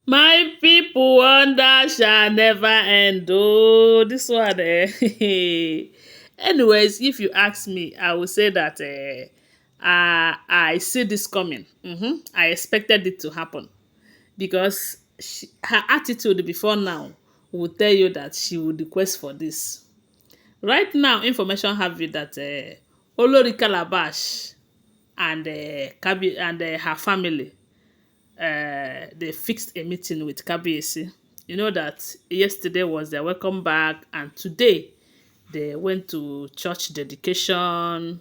My people wonder shall never end. Oh, this one. Anyways, if you ask me, I will say that I see this coming. I expected it to happen because her attitude before now will tell you that she would request for this. Right now, information have it that Olori Calabash and her family they fixed a meeting with Kabiyesi. You know that yesterday was their welcome back, and today they went to church dedication.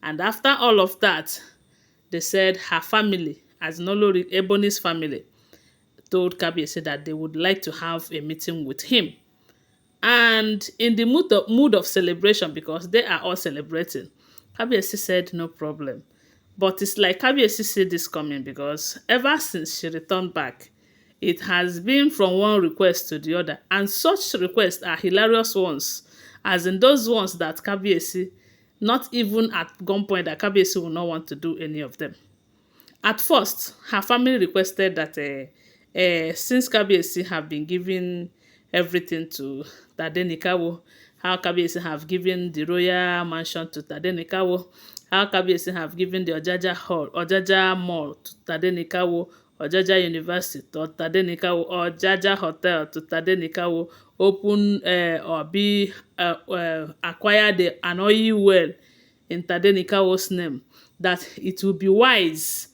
And after all of that, they said her family, as Olori Ebony's family, told Kabiyesi that they would like to have a meeting with him. And in the mood of celebration, because they are all celebrating, Kabiyesi said no problem. But it's like Kabiyesi see this coming because ever since she returned back, it has been from one request to the other. And such requests are hilarious ones, as in those ones that Kabiyesi, not even at gunpoint, that Kabiyesi will not want to do any of them. At first, her family requested that since Kabiyesi have been giving everything to Tadenikawo, how Kabiyesi have given the royal mansion to Tadenikawo, how Kabiyesi have given the Ojaja Mall to Tadenikawo, Ojaja University to Tadenikawo, Ojaja Hotel to Tadenikawo, acquire an oil well in Tadenikawo's name, that it will be wise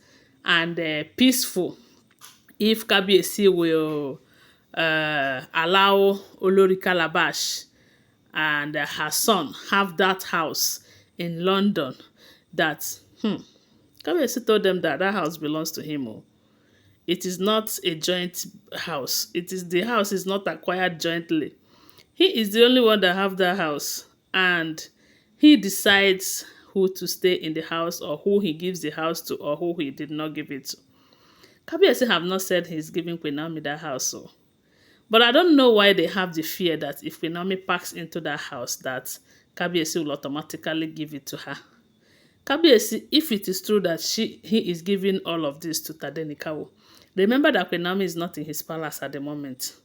and peaceful if Kabiyesi will allow Olori Calabash and her son have that house in London. That Kabiyesi told them that that house belongs to him. Oh. It is not a joint house. The house is not acquired jointly. He is the only one that have that house, and he decides who to stay in the house, or who he gives the house to, or who he did not give it to. Kabiyesi have not said he's giving Queen Naomi that house, so. But I don't know why they have the fear that if Queen Naomi packs into that house, that Kabiyesi will automatically give it to her. Kabiyesi, if it is true that he is giving all of this to Tadenikawo, remember that Queen Naomi is not in his palace at the moment.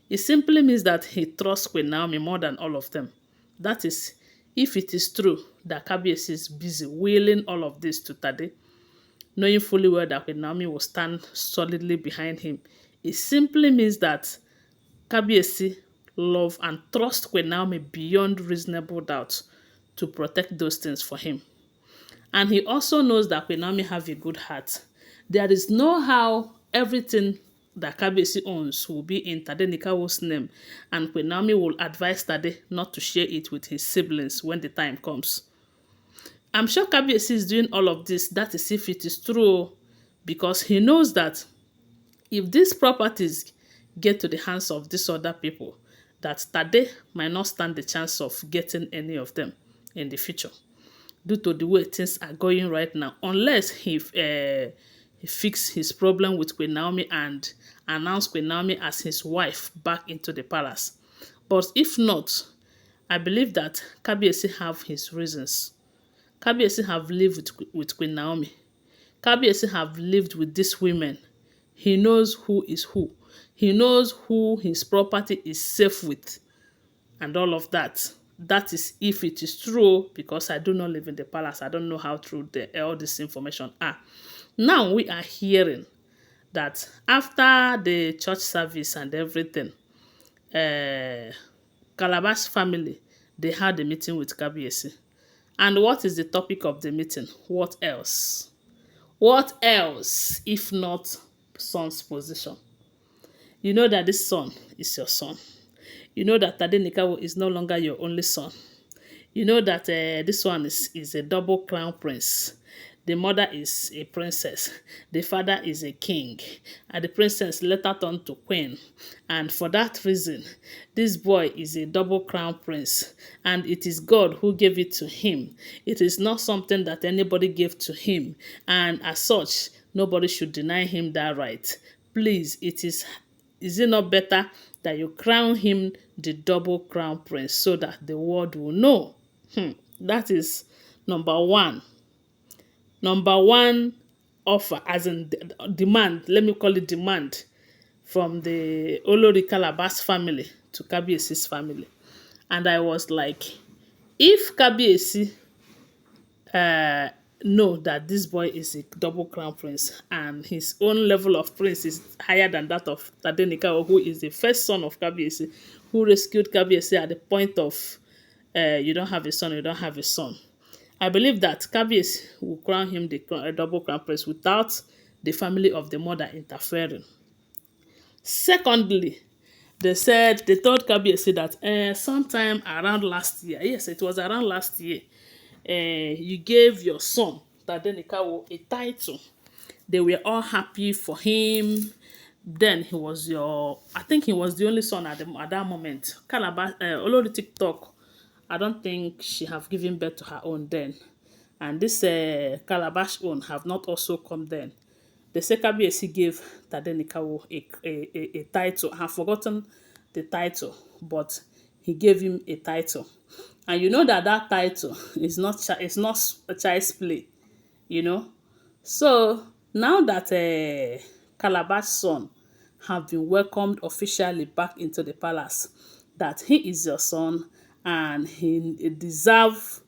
It simply means that he trusts Queen Naomi more than all of them. That is, if it is true that Kabiyesi is busy willing all of this to Tade, knowing fully well that Queen Naomi will stand solidly behind him, it simply means that Kabiyesi love and trust Queen Naomi beyond reasonable doubt to protect those things for him. And he also knows that Queen Naomi have a good heart. There is no how everything that Kabiyesi owns will be in Tadenikawo's name, and Queen Naomi will advise Tade not to share it with his siblings when the time comes. I'm sure Kabiyesi is doing all of this, that is if it is true, because he knows that if these properties get to the hands of these other people, that Tade might not stand the chance of getting any of them in the future, due to the way things are going right now, unless he fix his problem with Queen Naomi and announce Queen Naomi as his wife back into the palace. But if not, I believe that Kabiyesi have his reasons. Kabiyesi have lived with Queen Naomi. Kabiyesi have lived with these women. He knows who is who. He knows who his property is safe with, and all of that. That is if it is true, because I do not live in the palace. I don't know how true all this information are. Now we are hearing that after the church service and everything, Calabash family, they had a meeting with Kabiyesi. And what is the topic of the meeting? What else? What else if not son's position? You know that this son is your son. You know that Tadenikawo is no longer your only son. You know that this one is a double crown prince. The mother is a princess. The father is a king. And the princess later turned to queen. And for that reason, this boy is a double crown prince. And it is God who gave it to him. It is not something that anybody gave to him. And as such, nobody should deny him that right. Please, is it not better that you crown him the double crown prince so that the world will know? That is number one. Number one offer, as in demand, let me call it demand, from the Olori Calabash family to Kabiyesi's family. And I was like, if Kabiyesi know that this boy is a double crown prince and his own level of prince is higher than that of Tadenikawa, who is the first son of Kabiyesi, who rescued Kabiyesi at the point of you don't have a son, you don't have a son. I believe that Kabiyesi will crown him the double crown prince without the family of the mother interfering. Secondly, they told Kabiyesi that sometime around last year, yes, it was around last year, you gave your son Tadenikawo a title. They were all happy for him. Then I think he was the only son at that moment. Calabash, Olori TikTok, I don't think she have given birth to her own then. And this Calabash own have not also come then. The Kabiyesi gave Tadenikawo a title. I have forgotten the title, but he gave him a title. And you know that title is not a child's play, you know. So now that Calabash son have been welcomed officially back into the palace, that he is your son and he deserve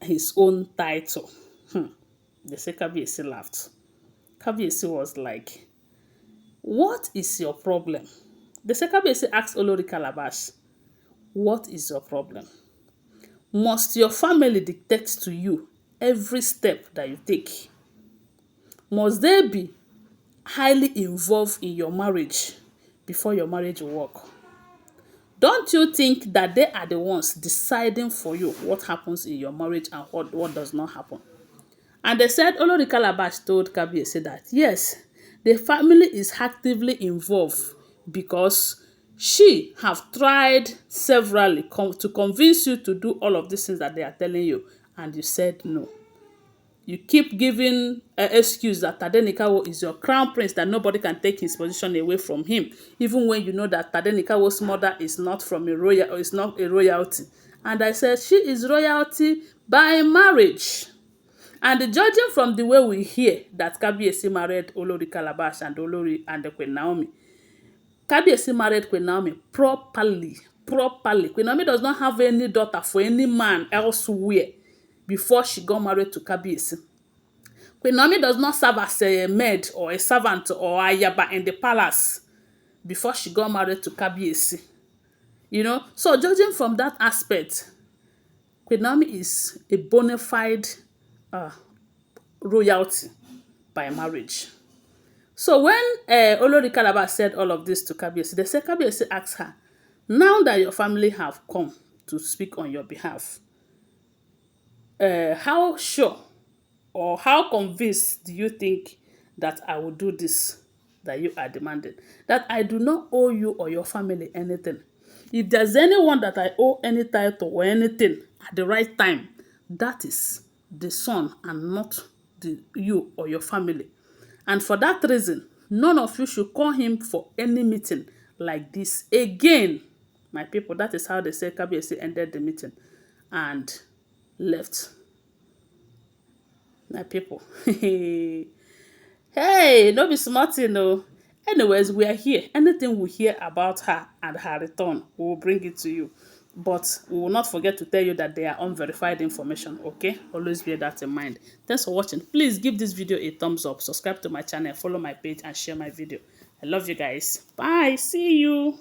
his own title. The Kabiyesi laughed. Kabiyesi was like, what is your problem? The Kabiyesi asked Olori Calabash, what is your problem? Must your family dictate to you every step that you take? Must they be highly involved in your marriage before your marriage will work? Don't you think that they are the ones deciding for you what happens in your marriage and what does not happen? And they said, Olori Calabash told Kabiyesi that, yes, the family is actively involved because she have tried severally to convince you to do all of these things that they are telling you, and you said no. You keep giving an excuse that Tadenikawo is your crown prince, that nobody can take his position away from him, even when you know that Tadenikawo's mother is not from a royal, or is not a royalty. And I said, she is royalty by marriage. And judging from the way we hear that Kabiyesi married Olori Calabash and Olori and the Queen Naomi, Kabiyesi married Queen Naomi properly. Queen Naomi does not have any daughter for any man elsewhere before she got married to Kabiyesi. Queen Naomi does not serve as a maid or a servant or ayaba in the palace before she got married to Kabiyesi. You know, so judging from that aspect, Queen Naomi is a bona fide royalty by marriage. So when Olori Calabash said all of this to Kabiyesi, they said Kabiyesi asked her, now that your family have come to speak on your behalf, how sure or how convinced do you think that I will do this that you are demanding? That I do not owe you or your family anything. If there's anyone that I owe any title or anything at the right time, that is the son and not you or your family. And for that reason, none of you should call him for any meeting like this again. My people, that is how they say Kabiyesi ended the meeting and left. My people. Hey, no be smart, you know. Anyways, we are here. Anything we hear about her and her return, we will bring it to you. But we will not forget to tell you that they are unverified information, okay? Always bear that in mind. Thanks for watching. Please give this video a thumbs up, subscribe to my channel, follow my page, and share my video. I love you guys. Bye. See you.